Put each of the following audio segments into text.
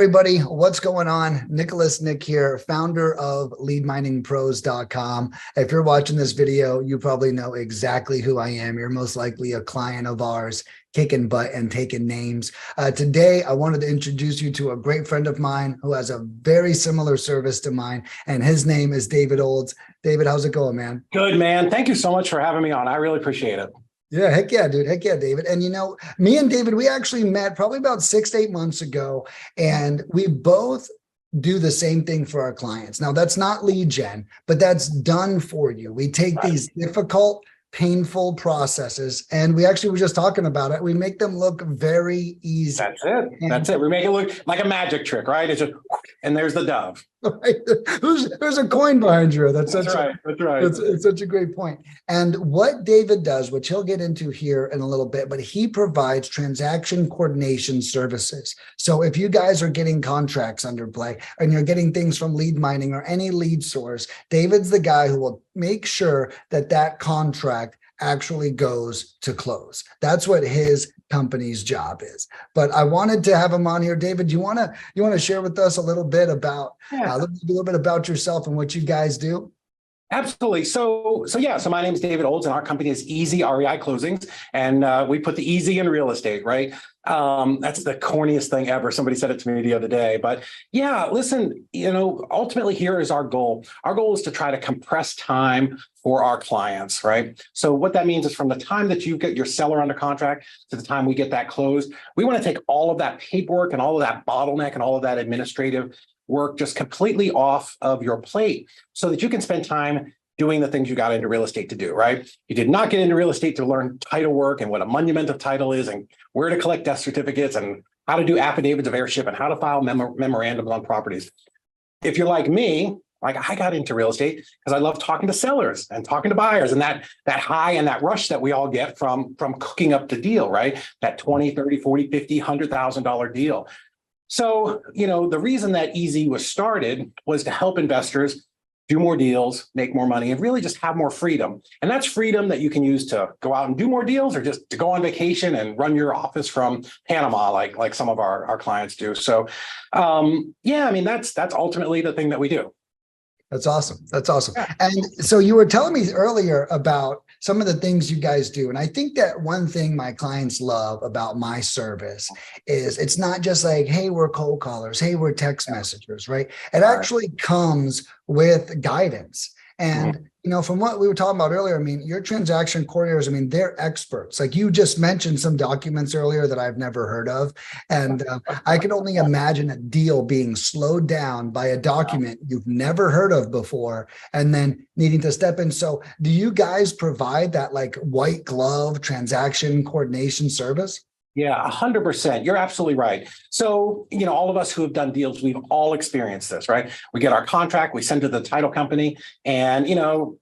everybody, what's going on? Nick here, founder of leadminingpros.com. If you're watching this video, you probably know exactly who I am. You're most likely a client of ours, kicking butt and taking names. Today, I wanted to introduce you to a great friend of mine who has a very similar service to mine, and his name is David Olds. David, how's it going, man? Good, man. Thank you so much for having me on. I really appreciate it. Yeah, heck yeah, dude. Heck yeah, David. And you know, me and David, we actually met probably about 6 to 8 months ago, and we both do the same thing for our clients. Now, that's not lead gen, but that's done for you. We take these difficult, painful processes, and we actually were just talking about it. We make them look very easy. That's it. That's it. We make it look like a magic trick, right? It's just, and there's the dove. Right. There's a coin behind you. That's right. That's right. It's such a great point. And what David does, which he'll get into here in a little bit, but he provides transaction coordination services. So if you guys are getting contracts under play and you're getting things from lead mining or any lead source, David's the guy who will make sure that that contract actually goes to close. That's what his company's job is. But I wanted to have him on here. David, you want to share with us a little bit about a little bit about yourself and what you guys do? Absolutely. So my name is David Olds, and our company is EZ REI Closings, and we put the EZ in real estate, right? That's the corniest thing ever. Somebody said it to me the other day, but yeah, listen, ultimately here is our goal. Our goal is to try to compress time for our clients, right? So what that means is from the time that you get your seller under contract to the time we get that closed, we want to take all of that paperwork and all of that bottleneck and all of that administrative work just completely off of your plate so that you can spend time doing the things you got into real estate to do, right? You did not get into real estate to learn title work and what a monument of title is and where to collect death certificates and how to do affidavits of heirship and how to file memorandums on properties. If you're like me, like I got into real estate because I love talking to sellers and talking to buyers and that high and that rush that we all get from cooking up the deal, right? That 20, 30, 40, 50, $100,000 deal. So, the reason that EZ was started was to help investors do more deals, make more money, and really just have more freedom. And that's freedom that you can use to go out and do more deals or just to go on vacation and run your office from Panama, like some of our clients do. So, that's ultimately the thing that we do. That's awesome. That's awesome. And so you were telling me earlier about some of the things you guys do. And I think that one thing my clients love about my service is it's not just like, hey, we're cold callers. Hey, we're text messengers, right? It actually comes with guidance. And, from what we were talking about earlier, I mean, your transaction coordinators, they're experts. Like you just mentioned some documents earlier that I've never heard of. And I can only imagine a deal being slowed down by a document you've never heard of before and then needing to step in. So do you guys provide that like white glove transaction coordination service? Yeah, 100%. You're absolutely right. So, all of us who have done deals, we've all experienced this, right? We get our contract, we send to the title company, and,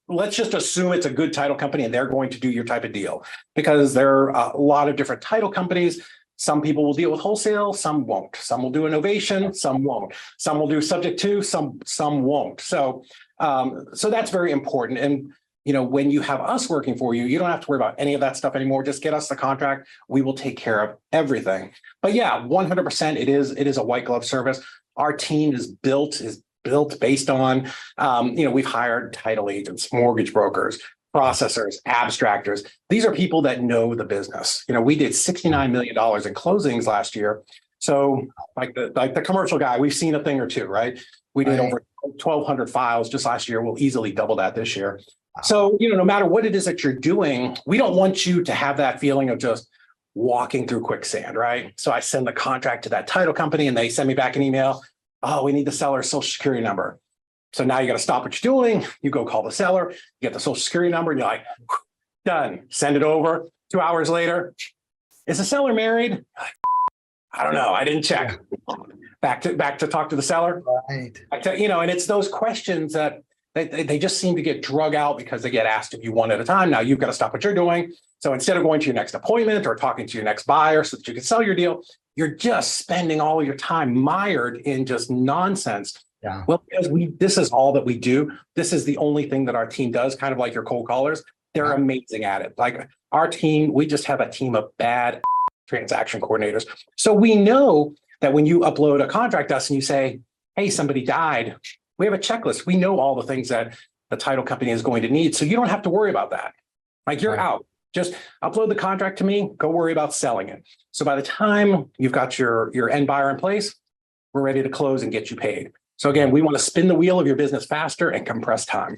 let's just assume it's a good title company and they're going to do your type of deal because there are a lot of different title companies. Some people will deal with wholesale, some won't. Some will do innovation, some won't. Some will do subject to, some won't. So that's very important. And when you have us working for you, you don't have to worry about any of that stuff anymore. Just get us the contract. We will take care of everything. But yeah, 100%, it is a white glove service. Our team is built based on, we've hired title agents, mortgage brokers, processors, abstractors. These are people that know the business. We did $69 million in closings last year. So like the commercial guy, we've seen a thing or two, right? We did over 1,200 files just last year. We'll easily double that this year. So, no matter what it is that you're doing, we don't want you to have that feeling of just walking through quicksand, right? So I send the contract to that title company and they send me back an email. Oh, we need the seller's social security number. So now you got to stop what you're doing. You go call the seller, you get the social security number and you're like, done, send it over. 2 hours later, is the seller married? I don't know. I didn't check. Back to talk to the seller. Right. And it's those questions that they just seem to get drug out because they get asked if you one at a time. Now you've got to stop what you're doing. So instead of going to your next appointment or talking to your next buyer so that you can sell your deal, you're just spending all of your time mired in just nonsense. Yeah. Well, because this is all that we do. This is the only thing that our team does, kind of like your cold callers. They're amazing at it. Like our team, we just have a team of bad transaction coordinators. So we know that when you upload a contract to us and you say, hey, somebody died, we have a checklist. We know all the things that the title company is going to need. So you don't have to worry about that. Like you're out. Just upload the contract to me, go worry about selling it. So by the time you've got your end buyer in place, we're ready to close and get you paid. So again, we want to spin the wheel of your business faster and compress time.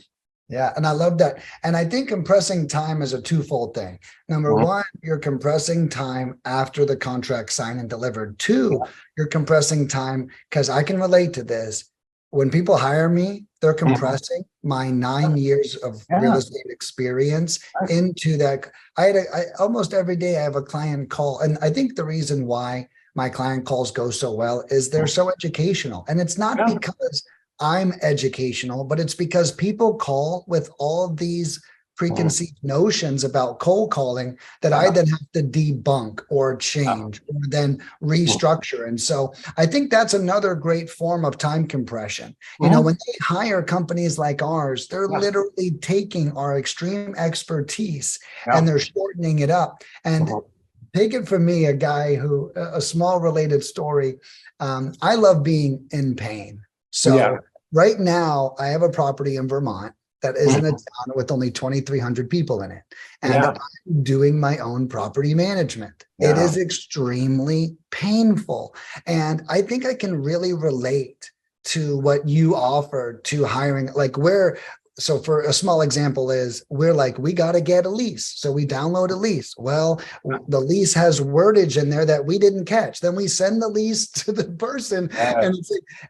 Yeah, and I love that. And I think compressing time is a twofold thing. Number one, you're compressing time after the contract signed and delivered. Two, you're compressing time because I can relate to this. When people hire me, they're compressing my 9 years of real estate experience into that. I almost every day I have a client call. And I think the reason why my client calls go so well is they're so educational. And it's not because I'm educational, but it's because people call with all these preconceived notions about cold calling that I then have to debunk or change or then restructure. And so I think that's another great form of time compression. You know, when they hire companies like ours, they're literally taking our extreme expertise and they're shortening it up. And take it from me, a guy who, a small related story. I love being in pain. So right now I have a property in Vermont that is in a town with only 2,300 people in it. And I'm doing my own property management. It is extremely painful. And I think I can really relate to what you offer to hiring, like so for a small example is we're like, we got to get a lease. So we download a lease. Well, the lease has wordage in there that we didn't catch. Then we send the lease to the person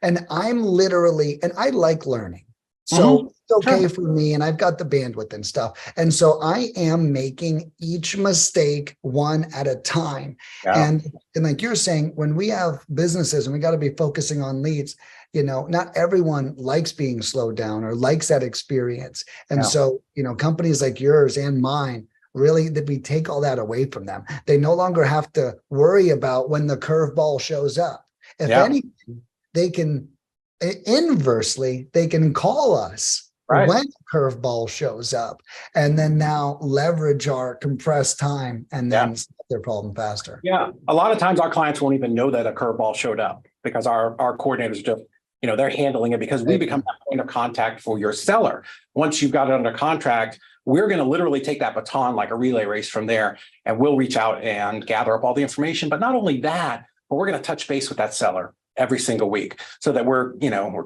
and I'm literally, and I like learning. So it's okay for me and I've got the bandwidth and stuff. And so I am making each mistake one at a time. And like you're saying, when we have businesses and we got to be focusing on leads, you know, not everyone likes being slowed down or likes that experience. And so, you know, companies like yours and mine, really, that we take all that away from them. They no longer have to worry about when the curveball shows up. If anything, they can inversely, they can call us when the curveball shows up and then now leverage our compressed time and then solve their problem faster. Yeah. A lot of times our clients won't even know that a curveball showed up because our coordinators just, you know, they're handling it because we become that point of contact for your seller. Once you've got it under contract, we're going to literally take that baton like a relay race from there, and we'll reach out and gather up all the information. But not only that, but we're going to touch base with that seller every single week so that we're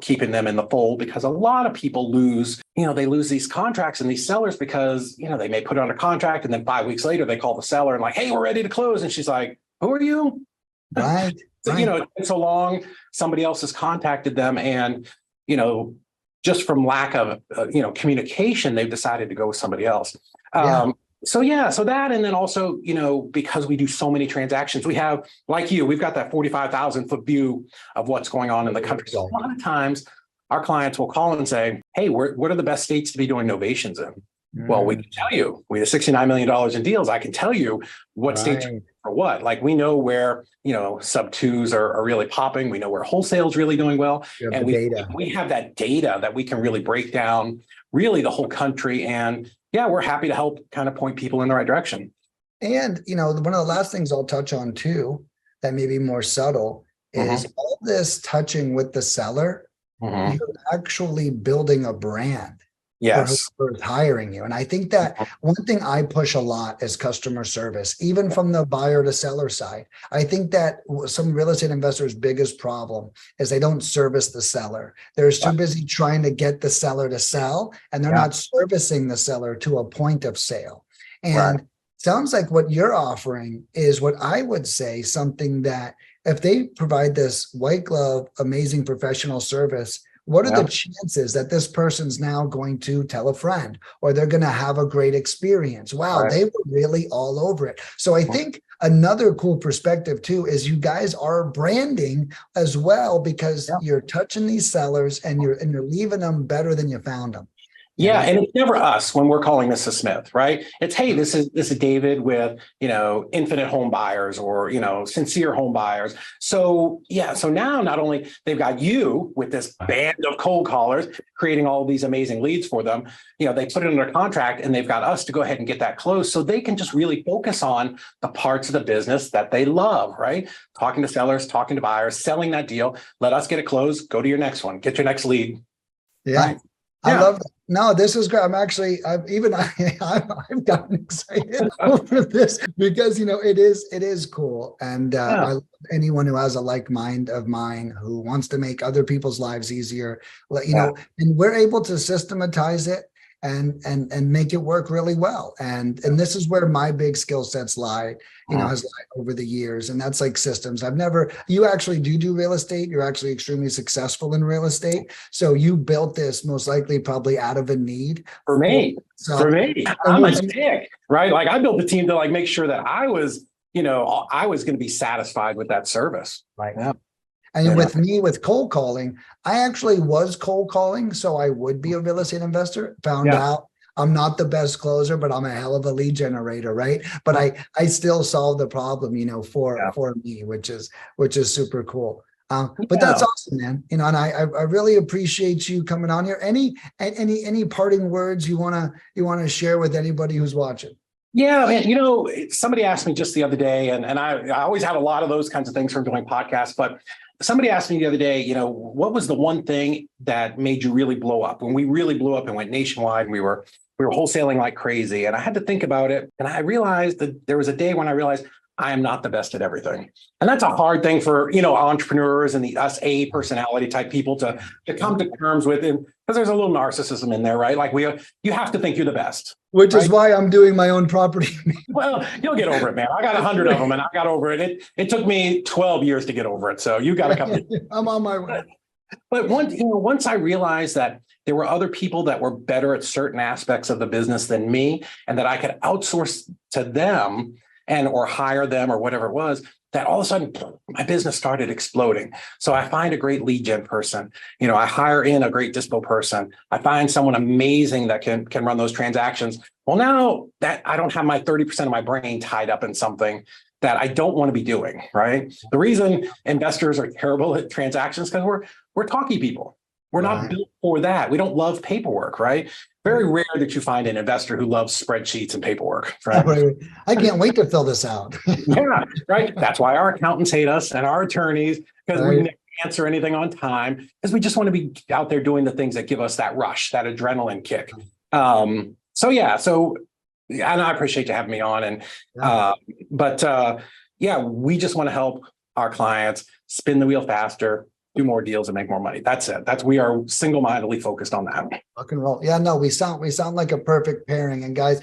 keeping them in the fold, because a lot of people lose these contracts and these sellers because, you know, they may put it under contract and then 5 weeks later they call the seller and like, hey, we're ready to close. And she's like, who are you? Right. So, you know, it's so long, somebody else has contacted them and, you know, just from lack of, communication, they've decided to go with somebody else. So that, and then also, you know, because we do so many transactions, we have, like you, we've got that 45,000 foot view of what's going on in the country. So a lot of times our clients will call and say, hey, what are the best states to be doing novations in? Well, we can tell you, we have $69 million in deals. I can tell you what states for what. Like we know where, you know, sub twos are really popping. We know where wholesale is really doing well. And we have that data that we can really break down really the whole country. And we're happy to help kind of point people in the right direction. And, you know, one of the last things I'll touch on too, that may be more subtle is all this touching with the seller, you're actually building a brand. For hiring you. And I think that one thing I push a lot is customer service, even from the buyer to seller side. I think that some real estate investors' biggest problem is they don't service the seller. They're too busy trying to get the seller to sell, and they're not servicing the seller to a point of sale. And sounds like what you're offering is what I would say something that if they provide this white glove, amazing professional service, what are the chances that this person's now going to tell a friend or they're going to have a great experience? Wow, they were really all over it. So I think another cool perspective too is you guys are branding as well because you're touching these sellers and you're leaving them better than you found them. Yeah, and it's never us when we're calling this a Smith, right? It's, hey, this is David with, Infinite Home Buyers, or, Sincere Home Buyers. So yeah, so now not only they've got you with this band of cold callers creating all these amazing leads for them, they put it under contract, and they've got us to go ahead and get that closed, so they can just really focus on the parts of the business that they love, right? Talking to sellers, talking to buyers, selling that deal. Let us get it closed. Go to your next one. Get your next lead. Yeah. Right? I love that. No, this is great. I've gotten excited over this because, it is cool. And I love anyone who has a like mind of mine who wants to make other people's lives easier, and we're able to systematize it and make it work really well. And this is where my big skill sets lie, has lied over the years. And that's like systems. You actually do real estate. You're actually extremely successful in real estate. So you built this most likely probably out of a need. For me, I'm a stick, right? Like I built the team to like make sure that I was going to be satisfied with that service. Right. Yeah. And with me, with cold calling, I actually was cold calling, so I would be a real estate investor. Found out I'm not the best closer, but I'm a hell of a lead generator, right? But I still solve the problem, for me, which is super cool. But that's awesome, man. And I really appreciate you coming on here. Any parting words you wanna share with anybody who's watching? Yeah, man, somebody asked me just the other day, and I always have a lot of those kinds of things from doing podcasts, but somebody asked me the other day, what was the one thing that made you really blow up? When we really blew up and went nationwide, and we were wholesaling like crazy. And I had to think about it. And I realized that there was a day when I realized I am not the best at everything. And that's a hard thing for, entrepreneurs and the us A personality type people to come to terms with, because there's a little narcissism in there, right? Like you have to think you're the best. Which is why I'm doing my own property. Well, you'll get over it, man. I got 100 of them, and I got over it. It took me 12 years to get over it. So you got a couple. I'm on my way. But once I realized that there were other people that were better at certain aspects of the business than me, and that I could outsource to them or hire them or whatever it was, that all of a sudden my business started exploding. So I find a great lead gen person, I hire in a great dispo person. I find someone amazing that can run those transactions. Well, now that I don't have my 30% of my brain tied up in something that I don't want to be doing, right? The reason investors are terrible at transactions because we're talky people. We're not built for that. We don't love paperwork, right? Very rare that you find an investor who loves spreadsheets and paperwork. Right? I can't wait to fill this out. Yeah, right. That's why our accountants hate us and our attorneys, because we never answer anything on time, because we just want to be out there doing the things that give us that rush, that adrenaline kick. And I appreciate you having me on. And we just want to help our clients spin the wheel faster, do more deals, and make more money. That's it. We are single-mindedly focused on that. Rock and roll. Yeah, no, we sound like a perfect pairing. And guys,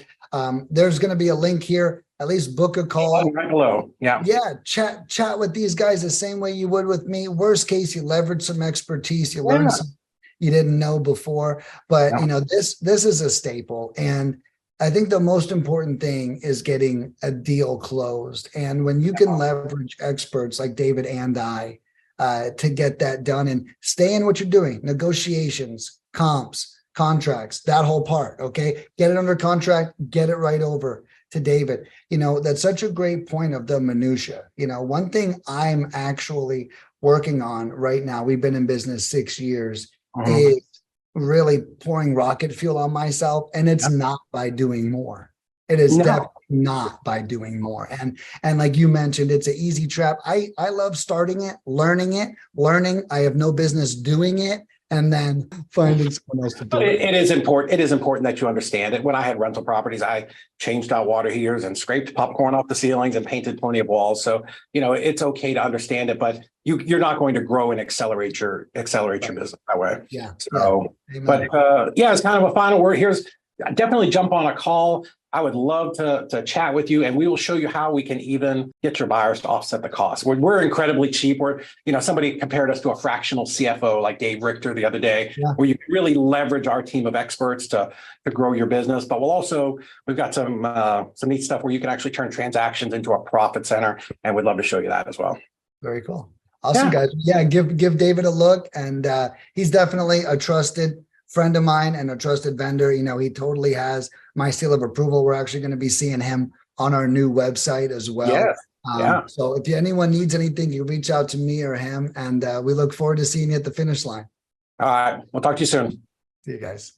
there's going to be a link here. At least book a call. Right below. Yeah. Yeah. Chat with these guys the same way you would with me. Worst case, you leverage some expertise. You learn something you didn't know before. But this is a staple. And I think the most important thing is getting a deal closed. And when you can leverage experts like David and I to get that done and stay in what you're doing, negotiations, comps, contracts, that whole part. Okay. Get it under contract, get it right over to David. That's such a great point of the minutia. One thing I'm actually working on right now, we've been in business 6 years, is really pouring rocket fuel on myself. And it's not by doing more. It is definitely not by doing more. And like you mentioned, it's an easy trap. I love starting it, learning. I have no business doing it, and then finding someone else to do it. It is important. It is important that you understand it. When I had rental properties, I changed out water heaters and scraped popcorn off the ceilings and painted plenty of walls. So, it's okay to understand it, but you're not going to grow and accelerate your business that way. Yeah. So, it's kind of a final word. Definitely jump on a call. I would love to chat with you, and we will show you how we can even get your buyers to offset the cost. We're incredibly cheap. Somebody compared us to a fractional CFO like Dave Richter the other day, where you can really leverage our team of experts to grow your business. But we've got some neat stuff where you can actually turn transactions into a profit center, and we'd love to show you that as well. Very cool. Awesome, guys. Yeah, give David a look, and he's definitely a trusted friend of mine and a trusted vendor. You know, he totally has my seal of approval. We're actually going to be seeing him on our new website as well. Yes. Yeah. So if anyone needs anything, you reach out to me or him, and we look forward to seeing you at the finish line. All right. We'll talk to you soon. See you guys.